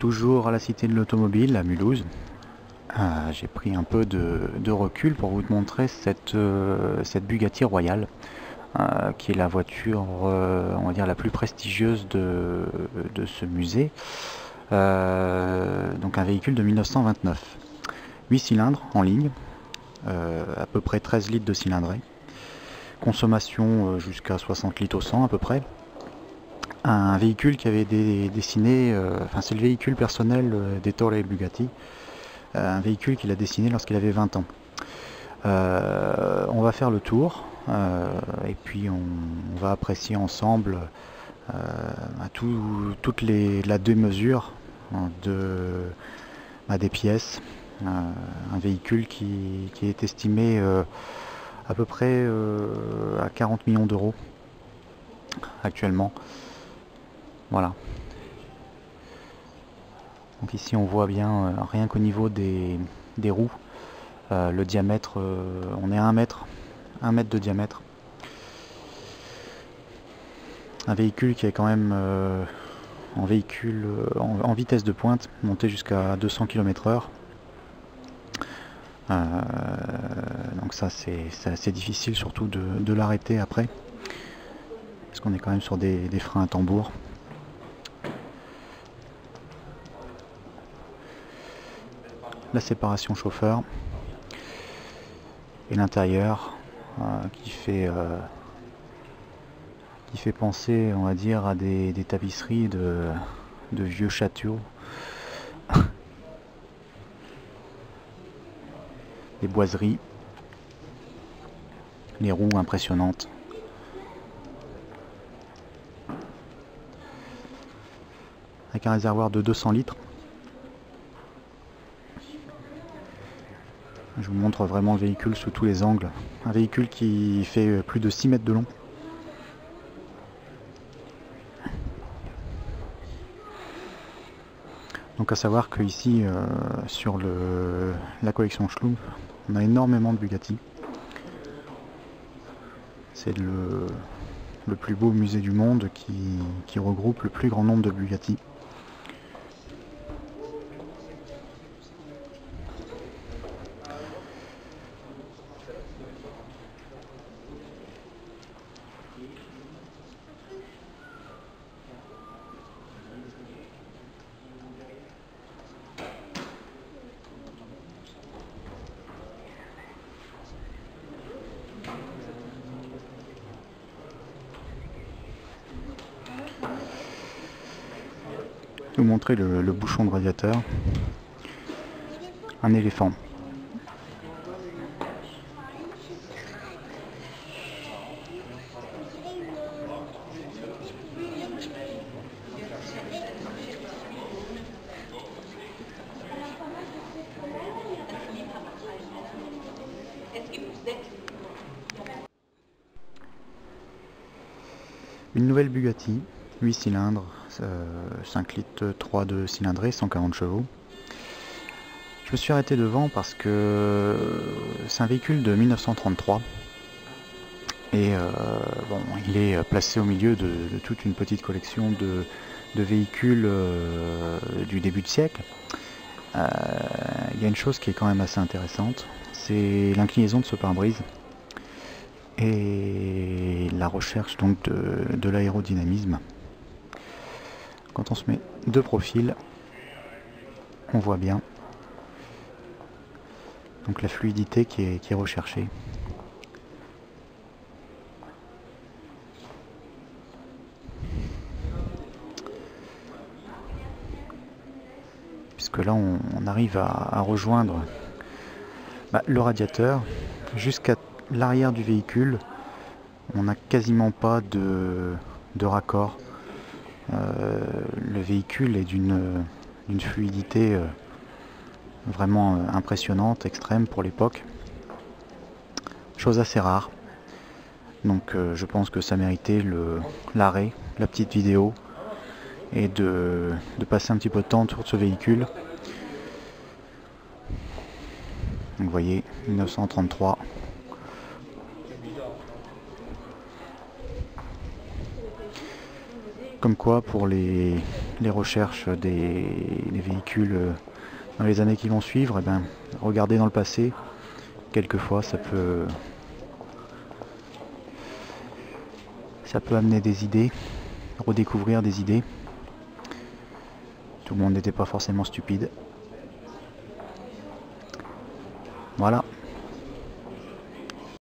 toujours à la Cité de l'Automobile, à Mulhouse. J'ai pris un peu de recul pour vous montrer cette Bugatti Royale, qui est la voiture, on va dire, la plus prestigieuse de ce musée. Donc un véhicule de 1929. 8 cylindres en ligne, à peu près 13 litres de cylindrée. Consommation jusqu'à 60 litres au 100 à peu près. Un véhicule qui avait dessiné, enfin c'est le véhicule personnel d'Ettore Bugatti, un véhicule qu'il a dessiné lorsqu'il avait 20 ans. On va faire le tour et puis on va apprécier ensemble toute la démesure des pièces. Un véhicule qui est estimé à peu près à 40 millions d'euros actuellement. Voilà. Donc ici on voit bien, rien qu'au niveau des roues, le diamètre, on est à 1 mètre de diamètre. Un véhicule qui est quand même en vitesse de pointe, monté jusqu'à 200 km/h. Donc ça c'est assez difficile surtout de l'arrêter après, parce qu'on est quand même sur des freins à tambour. La séparation chauffeur et l'intérieur qui fait penser, on va dire, à des tapisseries de vieux châteaux. Des boiseries, les roues impressionnantes. Avec un réservoir de 200 litres. Je vous montre vraiment le véhicule sous tous les angles. Un véhicule qui fait plus de 6 mètres de long. Donc à savoir que ici, sur la collection Schlumpf, on a énormément de Bugatti. C'est le plus beau musée du monde qui regroupe le plus grand nombre de Bugatti. Je vais vous montrer le bouchon de radiateur. Un éléphant. Une nouvelle Bugatti, 8 cylindres, 5 litres 3 de cylindrée, 140 chevaux. Je me suis arrêté devant parce que c'est un véhicule de 1933 et bon, il est placé au milieu de toute une petite collection de véhicules du début de siècle. Il y a une chose qui est quand même assez intéressante, c'est l'inclinaison de ce pare-brise et la recherche donc de l'aérodynamisme. Quand on se met de profil, on voit bien donc la fluidité qui est recherchée. Puisque là on arrive à rejoindre le radiateur jusqu'à l'arrière du véhicule. On n'a quasiment pas de raccord. Le véhicule est d'une fluidité vraiment impressionnante, extrême pour l'époque. Chose assez rare. Donc je pense que ça méritait l'arrêt, la petite vidéo, et de passer un petit peu de temps autour de ce véhicule. Donc vous voyez, 1933. Comme quoi, pour les recherches des véhicules dans les années qui vont suivre, eh ben, regarder dans le passé, quelquefois ça peut amener des idées, redécouvrir des idées. Tout le monde n'était pas forcément stupide. Voilà.